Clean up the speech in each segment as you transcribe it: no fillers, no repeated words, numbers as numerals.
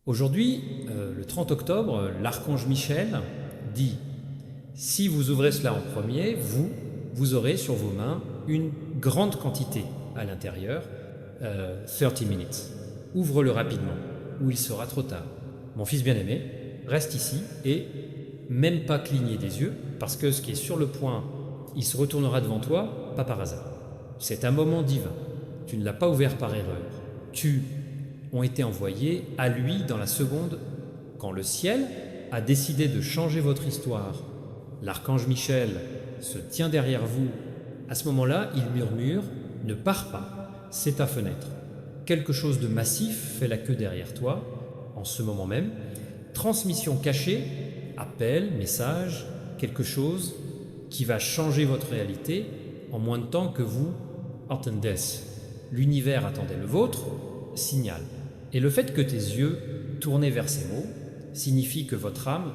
Aujourd'hui, le 30 octobre, l'archange Michel dit « Si vous ouvrez cela en premier, vous aurez sur vos mains une grande quantité à l'intérieur, 30 minutes. Ouvre-le rapidement, ou il sera trop tard. Mon fils bien-aimé, reste ici et même pas cligner des yeux, parce que ce qui est sur le point, il se retournera devant toi, pas par hasard. C'est un moment divin. Tu ne l'as pas ouvert par erreur. Tu ont été envoyés à lui dans la seconde quand le ciel a décidé de changer votre histoire. L'archange Michel se tient derrière vous. À ce moment-là, il murmure « Ne pars pas, c'est ta fenêtre ». Quelque chose de massif fait la queue derrière toi, en ce moment même. Transmission cachée, appel, message, quelque chose qui va changer votre réalité en moins de temps que vous attendez. L'univers attendait le vôtre, signal. Et le fait que tes yeux tournés vers ces mots signifie que votre âme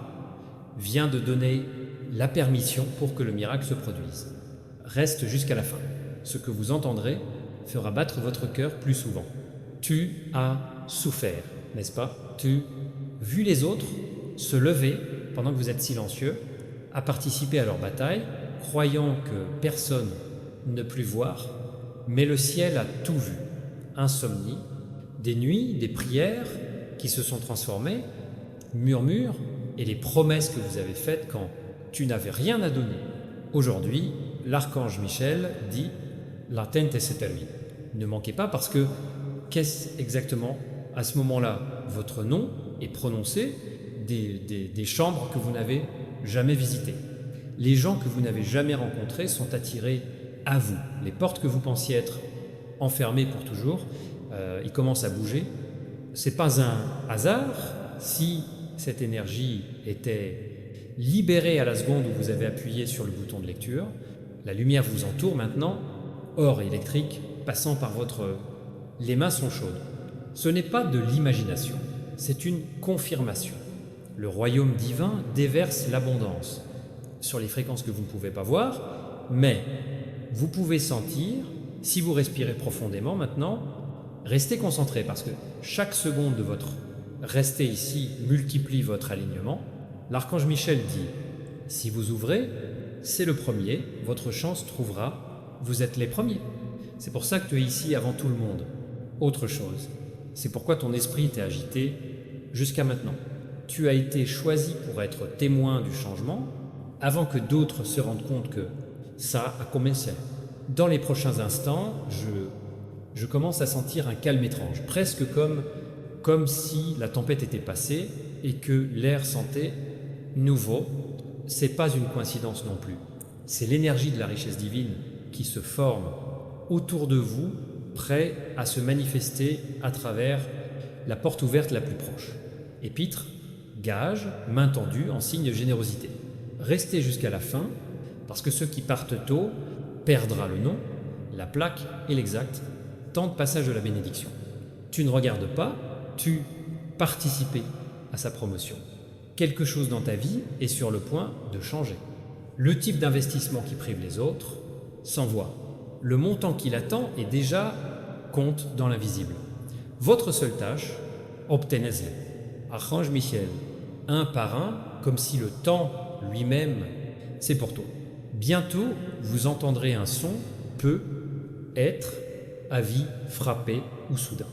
vient de donner la permission pour que le miracle se produise. Reste jusqu'à la fin. Ce que vous entendrez fera battre votre cœur plus souvent. Tu as souffert, n'est-ce pas? Tu, vu les autres se lever pendant que vous êtes silencieux, à participer à leur bataille, croyant que personne ne put voir, mais le ciel a tout vu. Insomnie, des nuits, des prières qui se sont transformées, murmures et les promesses que vous avez faites quand tu n'avais rien à donner. Aujourd'hui, l'archange Michel dit « L'attente se termine ». Ne manquez pas parce que qu'est-ce exactement à ce moment-là? Votre nom est prononcé des chambres que vous n'avez jamais visitées. Les gens que vous n'avez jamais rencontrés sont attirés à vous. Les portes que vous pensiez être enfermées pour toujours, ils commencent à bouger. C'est pas un hasard si cette énergie était libérée à la seconde où vous avez appuyé sur le bouton de lecture. La lumière vous entoure maintenant, or électrique, passant par votre... Les mains sont chaudes. Ce n'est pas de l'imagination, c'est une confirmation. Le royaume divin déverse l'abondance sur les fréquences que vous ne pouvez pas voir, mais vous pouvez sentir, si vous respirez profondément maintenant, restez concentré parce que chaque seconde de votre rester ici multiplie votre alignement. L'archange Michel dit, si vous ouvrez, c'est le premier, votre chance trouvera, vous êtes les premiers. C'est pour ça que tu es ici avant tout le monde. Autre chose, c'est pourquoi ton esprit t'est agité jusqu'à maintenant. Tu as été choisi pour être témoin du changement avant que d'autres se rendent compte que ça a commencé. Dans les prochains instants, je commence à sentir un calme étrange, presque comme si la tempête était passée et que l'air sentait nouveau. C'est pas une coïncidence non plus. C'est l'énergie de la richesse divine qui se forme autour de vous, prêt à se manifester à travers la porte ouverte la plus proche. Épître, gage, main tendue en signe de générosité. Restez jusqu'à la fin, parce que ceux qui partent tôt perdra le nom, la plaque et l'exact, temps de passage de la bénédiction. Tu ne regardes pas, tu participes à sa promotion. Quelque chose dans ta vie est sur le point de changer. Le type d'investissement qui prive les autres s'envoie. Le montant qu'il attend est déjà compte dans l'invisible. Votre seule tâche, obtenez-le. Archange Michel, un par un, comme si le temps lui-même, c'est pour toi. Bientôt, vous entendrez un son, peut être, avis, frappé ou soudain.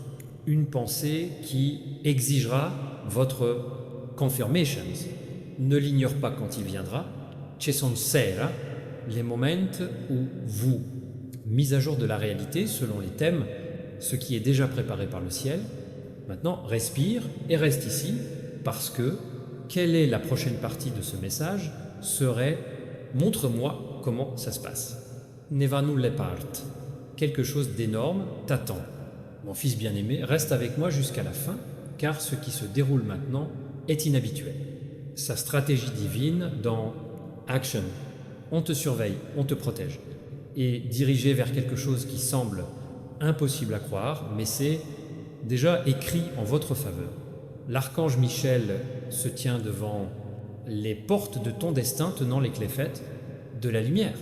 Une pensée qui exigera votre confirmation. Ne l'ignore pas quand il viendra. Ci son sera, les moments où vous, mise à jour de la réalité selon les thèmes, ce qui est déjà préparé par le ciel. Maintenant, respire et reste ici parce que quelle est la prochaine partie de ce message serait « Montre-moi comment ça se passe ». Ne va nous les part. Quelque chose d'énorme t'attend. Mon fils bien-aimé, reste avec moi jusqu'à la fin, car ce qui se déroule maintenant est inhabituel. Sa stratégie divine dans « Action », on te surveille, on te protège, est dirigée vers quelque chose qui semble impossible à croire, mais c'est déjà écrit en votre faveur. L'archange Michel se tient devant les portes de ton destin tenant les clés faites de la lumière.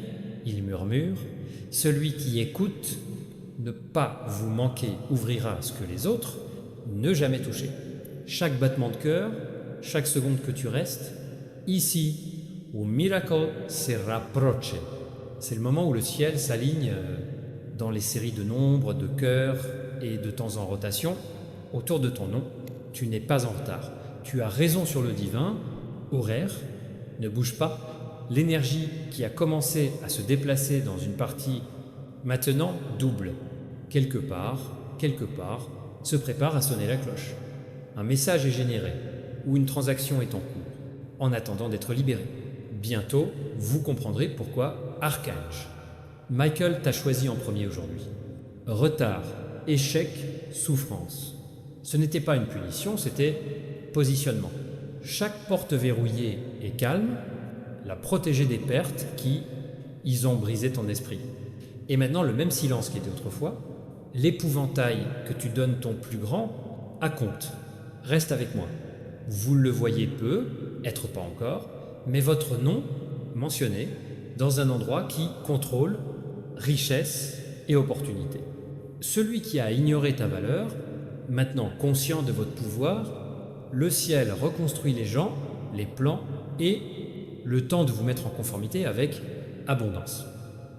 Il murmure, celui qui écoute, ne pas vous manquer, ouvrira ce que les autres, ne jamais toucher. chaque battement de cœur, chaque seconde que tu restes, ici, un miracle se rapproche. C'est le moment où le ciel s'aligne dans les séries de nombres, de cœurs et de temps en rotation autour de ton nom. Tu n'es pas en retard. Tu as raison sur le divin, horaire, ne bouge pas. L'énergie qui a commencé à se déplacer dans une partie maintenant double. Quelque part, se prépare à sonner la cloche. Un message est généré ou une transaction est en cours, en attendant d'être libéré. Bientôt, vous comprendrez pourquoi Archange. Michael t'a choisi en premier aujourd'hui. Retard, échec, souffrance. Ce n'était pas une punition, c'était positionnement. Chaque porte verrouillée et calme l'a protégé des pertes qui, ils ont brisé ton esprit. Et maintenant, le même silence qu'était autrefois, l'épouvantail que tu donnes ton plus grand, à compte. Reste avec moi. Vous le voyez peu, être pas encore, mais votre nom mentionné dans un endroit qui contrôle richesse et opportunité. Celui qui a ignoré ta valeur, maintenant conscient de votre pouvoir, le ciel reconstruit les gens, les plans et le temps de vous mettre en conformité avec abondance.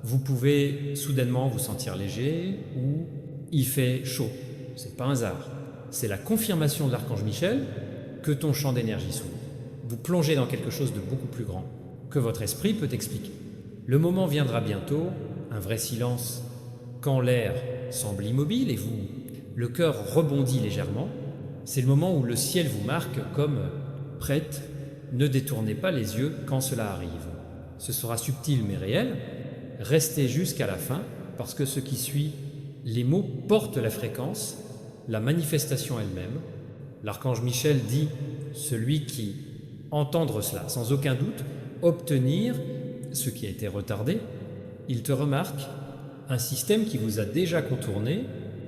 Vous pouvez soudainement vous sentir léger ou il fait chaud. C'est pas un hasard. C'est la confirmation de l'archange Michel que ton champ d'énergie s'ouvre. Vous plongez dans quelque chose de beaucoup plus grand que votre esprit peut expliquer. Le moment viendra bientôt, un vrai silence, quand l'air semble immobile et le cœur rebondit légèrement. C'est le moment où le ciel vous marque comme prête. Ne détournez pas les yeux quand cela arrive. Ce sera subtil mais réel. Restez jusqu'à la fin parce que ce qui suit, les mots portent la fréquence, la manifestation elle-même. L'archange Michel dit « celui qui, entendre cela, sans aucun doute, obtenir ce qui a été retardé, il te remarque, un système qui vous a déjà contourné,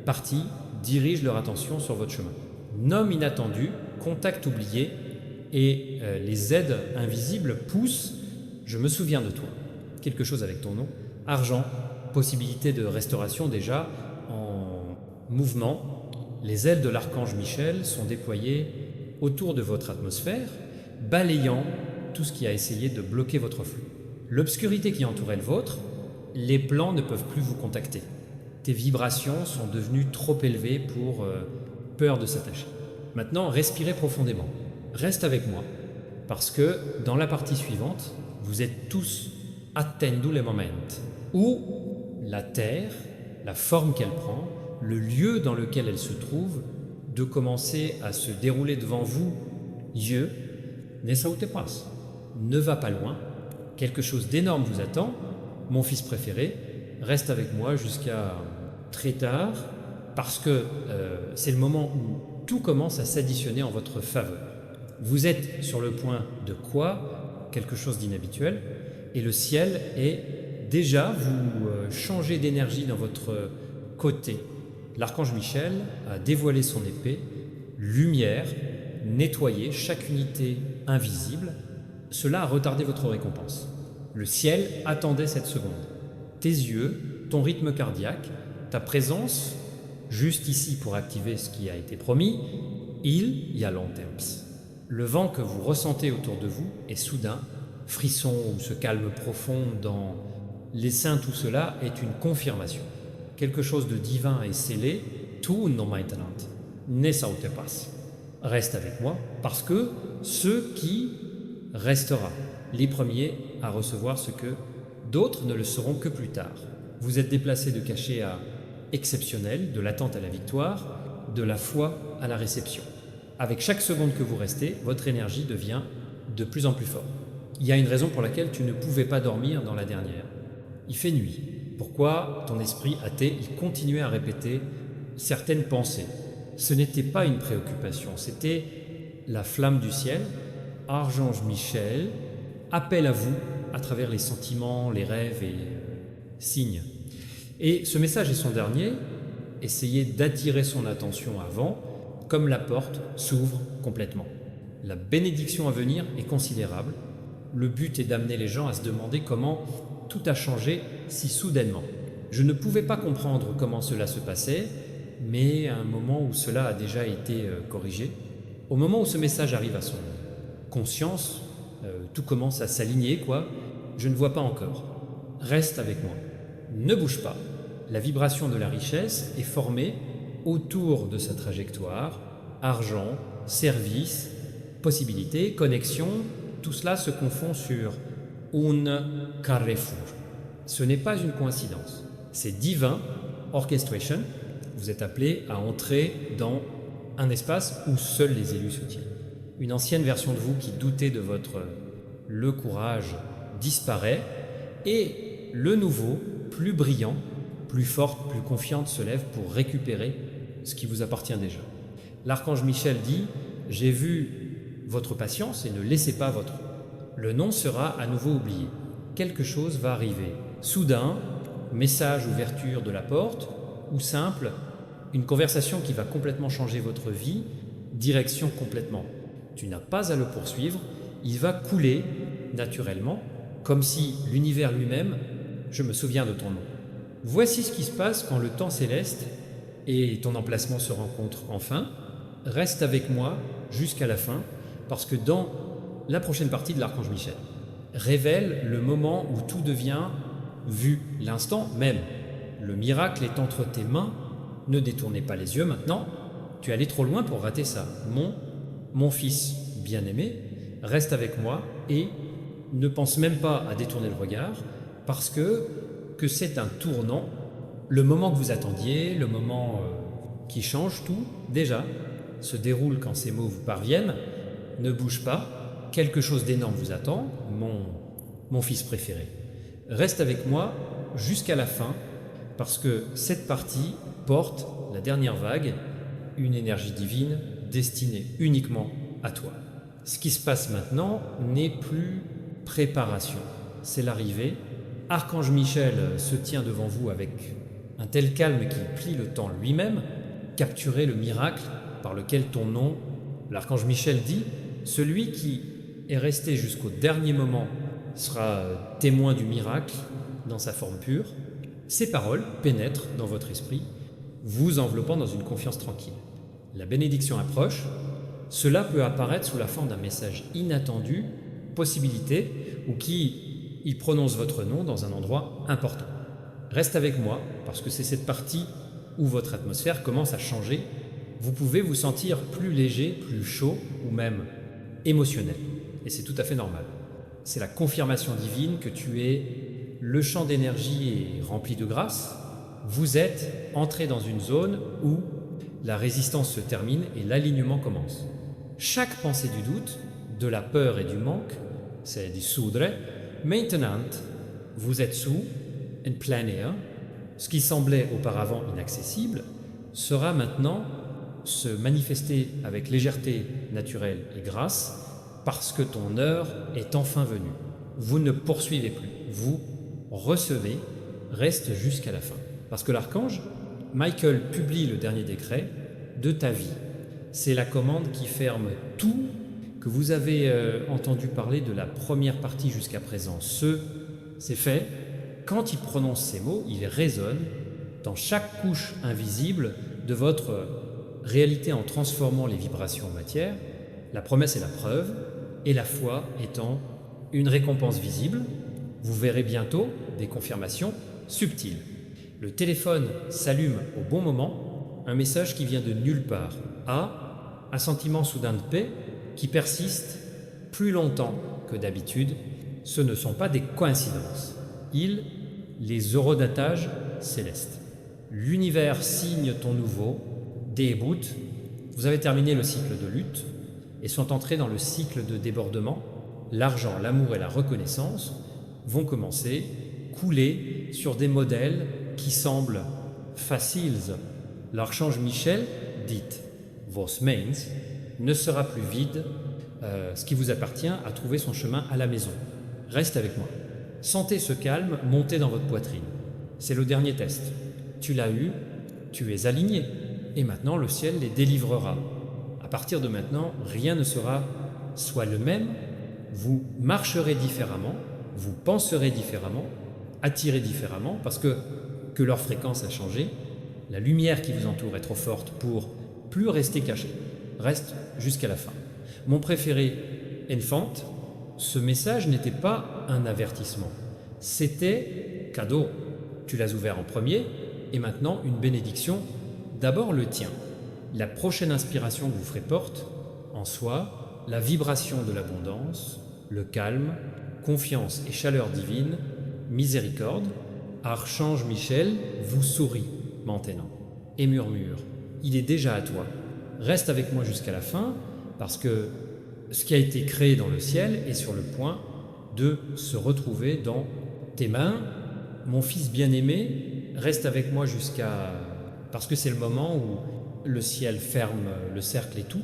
parti, dirige leur attention sur votre chemin. Nom inattendu, contact oublié, et les aides invisibles poussent « je me souviens de toi ». Quelque chose avec ton nom, argent, possibilité de restauration déjà en mouvement. Les ailes de l'archange Michel sont déployées autour de votre atmosphère, balayant tout ce qui a essayé de bloquer votre flux. L'obscurité qui entourait le vôtre, les plans ne peuvent plus vous contacter. Tes vibrations sont devenues trop élevées pour peur de s'attacher. Maintenant, respirez profondément. Reste avec moi, parce que dans la partie suivante, vous êtes tous attendus le moment, où la Terre, la forme qu'elle prend, le lieu dans lequel elle se trouve, de commencer à se dérouler devant vous, Dieu, ne sautez pas, ne va pas loin, quelque chose d'énorme vous attend, mon fils préféré, reste avec moi jusqu'à très tard, parce que c'est le moment où tout commence à s'additionner en votre faveur. Vous êtes sur le point de quoi? Quelque chose d'inhabituel, et le ciel est déjà, vous changez d'énergie dans votre côté. L'archange Michel a dévoilé son épée, lumière, nettoyé chaque unité invisible. Cela a retardé votre récompense. Le ciel attendait cette seconde. Tes yeux, ton rythme cardiaque, ta présence, juste ici pour activer ce qui a été promis, il y a long temps. Le vent que vous ressentez autour de vous est soudain, frisson ou ce calme profond dans les seins, tout cela est une confirmation. Quelque chose de divin est scellé, tout non maintenant, ne saute pas. Reste avec moi, parce que ceux qui restera, les premiers à recevoir ce que d'autres ne le seront que plus tard. Vous êtes déplacé de cachet à exceptionnel, de l'attente à la victoire, de la foi à la réception. Avec chaque seconde que vous restez, votre énergie devient de plus en plus forte. Il y a une raison pour laquelle tu ne pouvais pas dormir dans la dernière. Il fait nuit. Pourquoi ton esprit athée, il continuait à répéter certaines pensées? Ce n'était pas une préoccupation, c'était la flamme du ciel, Archange Michel, appelle à vous à travers les sentiments, les rêves et signes. Et ce message est son dernier, essayez d'attirer son attention avant, comme la porte s'ouvre complètement. La bénédiction à venir est considérable. Le but est d'amener les gens à se demander comment tout a changé si soudainement. Je ne pouvais pas comprendre comment cela se passait, mais à un moment où cela a déjà été corrigé, Au moment où ce message arrive à son conscience, tout commence à s'aligner, quoi. Je ne vois pas encore. Reste avec moi. Ne bouge pas. La vibration de la richesse est formée autour de sa trajectoire. Argent, service, possibilités, connexion, tout cela se confond sur un carrefour. Ce n'est pas une coïncidence. C'est divin, orchestration. Vous êtes appelé à entrer dans un espace où seuls les élus se tiennent. Une ancienne version de vous qui doutait de votre le courage disparaît et le nouveau, plus brillant, plus forte, plus confiante se lève pour récupérer ce qui vous appartient déjà. L'archange Michel dit « J'ai vu votre patience et ne laissez pas votre... » Le nom sera à nouveau oublié. Quelque chose va arriver. Soudain, message, ouverture de la porte, ou simple, une conversation qui va complètement changer votre vie, direction complètement. Tu n'as pas à le poursuivre, il va couler naturellement, comme si l'univers lui-même, je me souviens de ton nom. Voici ce qui se passe quand le temps céleste et ton emplacement se rencontrent enfin. Reste avec moi jusqu'à la fin, parce que dans la prochaine partie de l'Archange Michel révèle le moment où tout devient vu, l'instant même. Le miracle est entre tes mains. Ne détournez pas les yeux maintenant. Tu es allé trop loin pour rater ça. Mon fils bien-aimé, reste avec moi et ne pense même pas à détourner le regard parce que c'est un tournant, le moment que vous attendiez, le moment qui change tout, déjà, se déroule quand ces mots vous parviennent. Ne bouge pas, quelque chose d'énorme vous attend, mon fils préféré. Reste avec moi jusqu'à la fin parce que cette partie porte la dernière vague, une énergie divine destinée uniquement à toi. Ce qui se passe maintenant n'est plus préparation, c'est l'arrivée. Archange Michel se tient devant vous avec un tel calme qu'il plie le temps lui-même. Capturez le miracle par lequel ton nom, l'Archange Michel dit, celui qui est resté jusqu'au dernier moment sera témoin du miracle dans sa forme pure. Ces paroles pénètrent dans votre esprit, vous enveloppant dans une confiance tranquille. La bénédiction approche. Cela peut apparaître sous la forme d'un message inattendu, possibilité, ou qui y prononce votre nom dans un endroit important. Reste avec moi, parce que c'est cette partie où votre atmosphère commence à changer. Vous pouvez vous sentir plus léger, plus chaud, ou même émotionnel. Et c'est tout à fait normal. C'est la confirmation divine que tu es, le champ d'énergie est rempli de grâce. Vous êtes entré dans une zone où la résistance se termine et l'alignement commence. Chaque pensée du doute, de la peur et du manque, c'est du soudre, maintenant, vous êtes sous, en plein air, ce qui semblait auparavant inaccessible, sera maintenant se manifester avec légèreté naturelle et grâce, parce que ton heure est enfin venue. Vous ne poursuivez plus, vous recevez, reste jusqu'à la fin. Parce que l'archange, Michael publie le dernier décret de ta vie. C'est la commande qui ferme tout que vous avez entendu parler de la première partie jusqu'à présent. C'est fait. Quand il prononce ces mots, il résonne dans chaque couche invisible de votre réalité en transformant les vibrations en matière. La promesse est la preuve, et la foi étant une récompense visible. Vous verrez bientôt des confirmations subtiles. Le téléphone s'allume au bon moment, un message qui vient de nulle part. Un sentiment soudain de paix qui persiste plus longtemps que d'habitude. Ce ne sont pas des coïncidences. Les eurodatages célestes. L'univers signe ton nouveau, débute. Vous avez terminé le cycle de lutte et sont entrés dans le cycle de débordement. L'argent, l'amour et la reconnaissance vont commencer, couler sur des modèles qui semblent faciles. L'archange Michel dit « Vos mains ne sera plus vide, ce qui vous appartient a trouvé son chemin à la maison. Reste avec moi. » Sentez ce calme monter dans votre poitrine. C'est le dernier test. Tu l'as eu, tu es aligné, et maintenant le ciel les délivrera. À partir de maintenant, rien ne sera soit le même, vous marcherez différemment, vous penserez différemment, attirez différemment, parce que leur fréquence a changé, la lumière qui vous entoure est trop forte pour plus rester caché. Reste jusqu'à la fin. Mon préféré, Enfant, ce message n'était pas un avertissement, c'était cadeau. Tu l'as ouvert en premier, et maintenant une bénédiction, d'abord le tien. La prochaine inspiration que vous ferez porte en soi la vibration de l'abondance, le calme, confiance et chaleur divine, miséricorde. Archange Michel vous sourit maintenant et murmure, il est déjà à toi. Reste avec moi jusqu'à la fin, parce que ce qui a été créé dans le ciel est sur le point de se retrouver dans tes mains. Mon fils bien-aimé, reste avec moi parce que c'est le moment où le ciel ferme le cercle et tout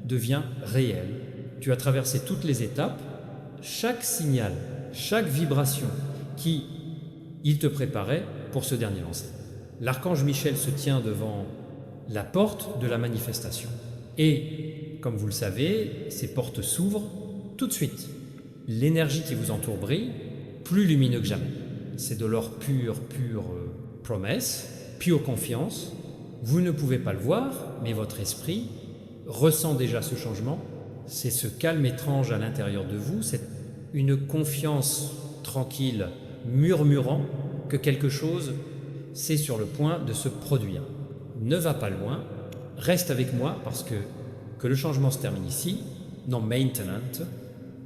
devient réel. Tu as traversé toutes les étapes, chaque signal, chaque vibration qui il te préparait pour ce dernier lancer. L'archange Michel se tient devant la porte de la manifestation. Et, comme vous le savez, ces portes s'ouvrent tout de suite. L'énergie qui vous entoure brille, plus lumineux que jamais. C'est de l'or pure promesse, pure confiance. Vous ne pouvez pas le voir, mais votre esprit ressent déjà ce changement. C'est ce calme étrange à l'intérieur de vous, c'est une confiance tranquille, murmurant que quelque chose c'est sur le point de se produire. Ne va pas loin, reste avec moi parce que le changement se termine ici, non maintenant.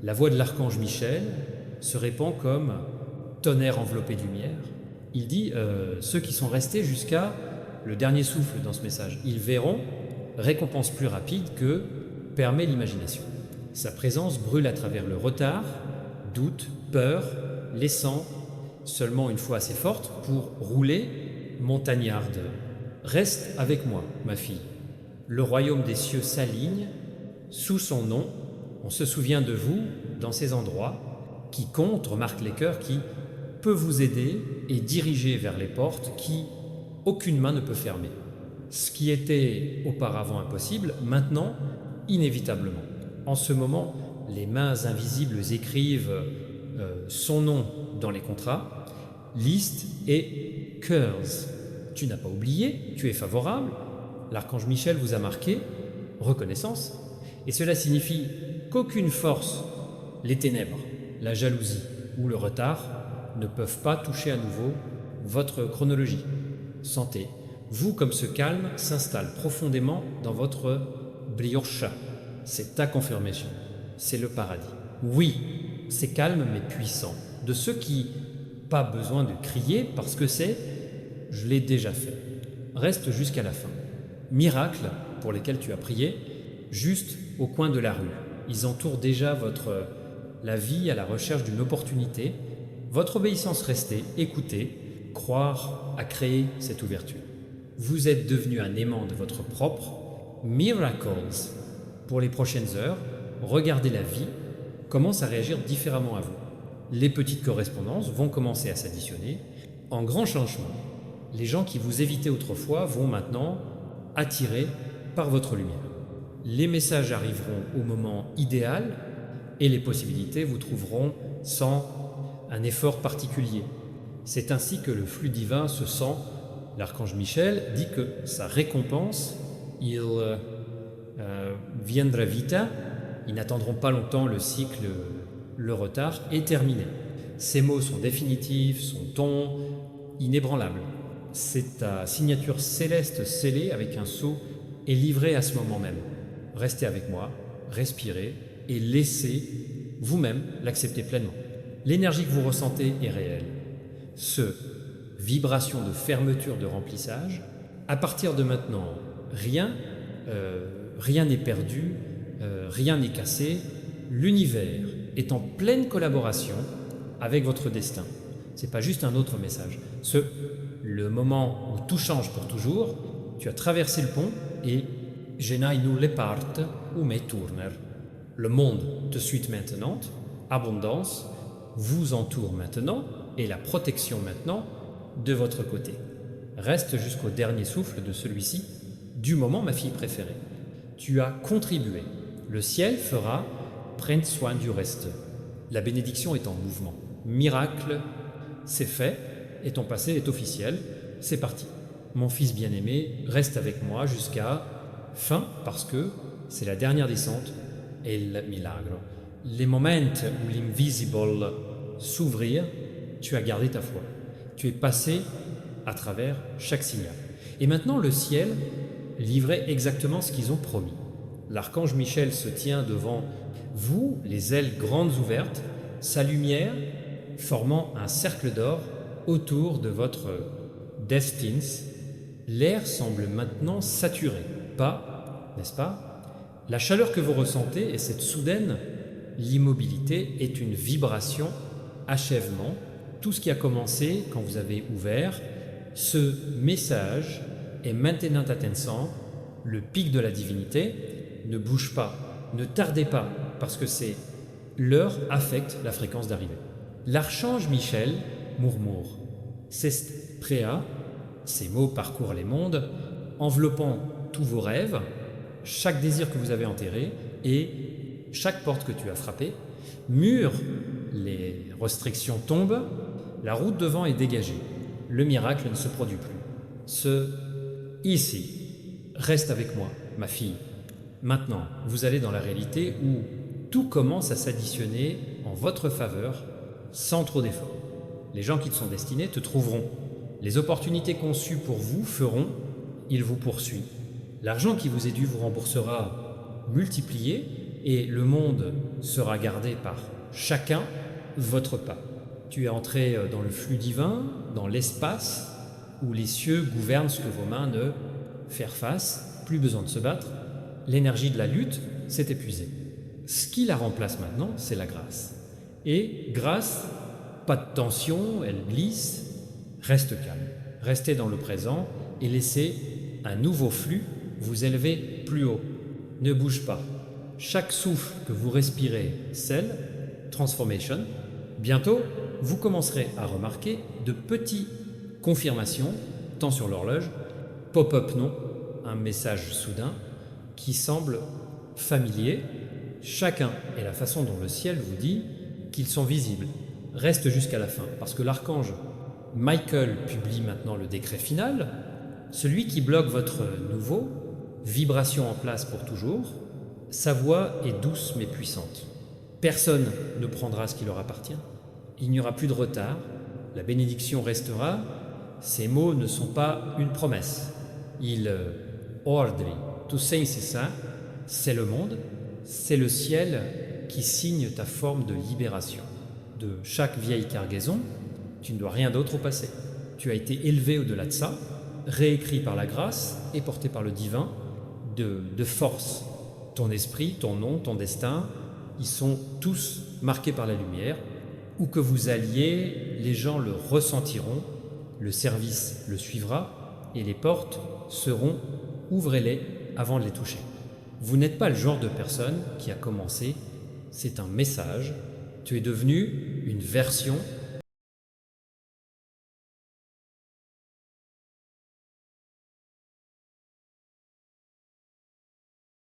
La voix de l'archange Michel se répand comme tonnerre enveloppé de lumière. Il dit ceux qui sont restés jusqu'à le dernier souffle dans ce message, ils verront récompense plus rapide que permet l'imagination. Sa présence brûle à travers le retard, doute, peur, laissant seulement une foi assez forte pour rouler montagnarde. Reste avec moi, ma fille. Le royaume des cieux s'aligne sous son nom. On se souvient de vous dans ces endroits. Qui compte, remarque les cœurs, qui peut vous aider et diriger vers les portes qui aucune main ne peut fermer. Ce qui était auparavant impossible, maintenant, inévitablement. En ce moment, les mains invisibles écrivent son nom dans les contrats, liste et cœurs. Tu n'as pas oublié, tu es favorable, l'archange Michel vous a marqué, reconnaissance, et cela signifie qu'aucune force, les ténèbres, la jalousie ou le retard ne peuvent pas toucher à nouveau votre chronologie. Sentez, vous comme ce calme s'installe profondément dans votre brioche. C'est ta confirmation, c'est le paradis. Oui, c'est calme mais puissant. De ceux qui, pas besoin de crier parce que c'est « je l'ai déjà fait ». Reste jusqu'à la fin. Miracles pour lesquels tu as prié, juste au coin de la rue. Ils entourent déjà la vie à la recherche d'une opportunité. Votre obéissance restée, écoutez, croire à créer cette ouverture. Vous êtes devenu un aimant de votre propre miracles. Pour les prochaines heures, regardez la vie commence à réagir différemment à vous. Les petites correspondances vont commencer à s'additionner. En grand changement, les gens qui vous évitaient autrefois vont maintenant attirer par votre lumière. Les messages arriveront au moment idéal et les possibilités vous trouveront sans un effort particulier. C'est ainsi que le flux divin se sent. L'archange Michel dit que sa récompense, il viendra vita, ils n'attendront pas longtemps, le cycle, le retard est terminé. Ces mots sont définitifs, son ton inébranlable. C'est ta signature céleste scellée avec un sceau et livrée à ce moment même. Restez avec moi, respirez et laissez vous-même l'accepter pleinement. L'énergie que vous ressentez est réelle. Vibration de fermeture, de remplissage. À partir de maintenant, rien n'est perdu, rien n'est cassé. L'univers est en pleine collaboration avec votre destin. Ce n'est pas juste un autre message. Le moment où tout change pour toujours, tu as traversé le pont et Genai nulle part ou me tourner. Le monde te suit maintenant, abondance vous entoure maintenant et la protection maintenant de votre côté. Reste jusqu'au dernier souffle de celui-ci, du moment ma fille préférée. Tu as contribué. Le ciel fera, prenne soin du reste. La bénédiction est en mouvement. Miracle, c'est fait, et ton passé est officiel, c'est parti. Mon fils bien-aimé, reste avec moi jusqu'à fin, parce que c'est la dernière descente, el milagro. Les moments où l'invisible s'ouvrir, tu as gardé ta foi. Tu es passé à travers chaque signal. Et maintenant, le ciel livrait exactement ce qu'ils ont promis. L'archange Michel se tient devant vous, les ailes grandes ouvertes, sa lumière formant un cercle d'or autour de votre destins. L'air semble maintenant saturé, pas, n'est-ce pas? La chaleur que vous ressentez est cette soudaine, l'immobilité est une vibration, achèvement. Tout ce qui a commencé quand vous avez ouvert, ce message est maintenant atteint, le pic de la divinité, ne bouge pas, ne tardez pas, parce que c'est l'heure affecte la fréquence d'arrivée. L'archange Michel murmure, c'est préa, ces mots parcourent les mondes, enveloppant tous vos rêves, chaque désir que vous avez enterré et chaque porte que tu as frappée. Mur, les restrictions tombent, la route devant est dégagée. Le miracle ne se produit plus. Ici, reste avec moi, ma fille. Maintenant, vous allez dans la réalité où tout commence à s'additionner en votre faveur sans trop d'efforts. Les gens qui te sont destinés te trouveront. Les opportunités conçues pour vous feront, il vous poursuit. L'argent qui vous est dû vous remboursera multiplié et le monde sera gardé par chacun votre pas. Tu es entré dans le flux divin, dans l'espace où les cieux gouvernent ce que vos mains ne faire face, plus besoin de se battre. L'énergie de la lutte s'est épuisée. Ce qui la remplace maintenant, c'est la grâce. Et grâce, pas de tension, elle glisse, reste calme. Restez dans le présent et laissez un nouveau flux vous élever plus haut. Ne bouge pas. Chaque souffle que vous respirez scelle, transformation. Bientôt, vous commencerez à remarquer de petites confirmations, tant sur l'horloge, pop-up non, un message soudain qui semble familier. Chacun est la façon dont le ciel vous dit qu'ils sont visibles. Reste jusqu'à la fin, parce que l'archange Michael publie maintenant le décret final, celui qui bloque votre nouveau, vibration en place pour toujours. Sa voix est douce mais puissante. Personne ne prendra ce qui leur appartient. Il n'y aura plus de retard. La bénédiction restera. Ces mots ne sont pas une promesse. Ils ordri. Tout ça, c'est ça. C'est le monde. C'est le ciel qui signe ta forme de libération. De chaque vieille cargaison, tu ne dois rien d'autre au passé. Tu as été élevé au-delà de ça, réécrit par la grâce et porté par le divin de force. Ton esprit, ton nom, ton destin, ils sont tous marqués par la lumière. Où que vous alliez, les gens le ressentiront, le service le suivra et les portes seront, ouvrez-les avant de les toucher. Vous n'êtes pas le genre de personne qui a commencé, c'est un message. Tu es devenu une version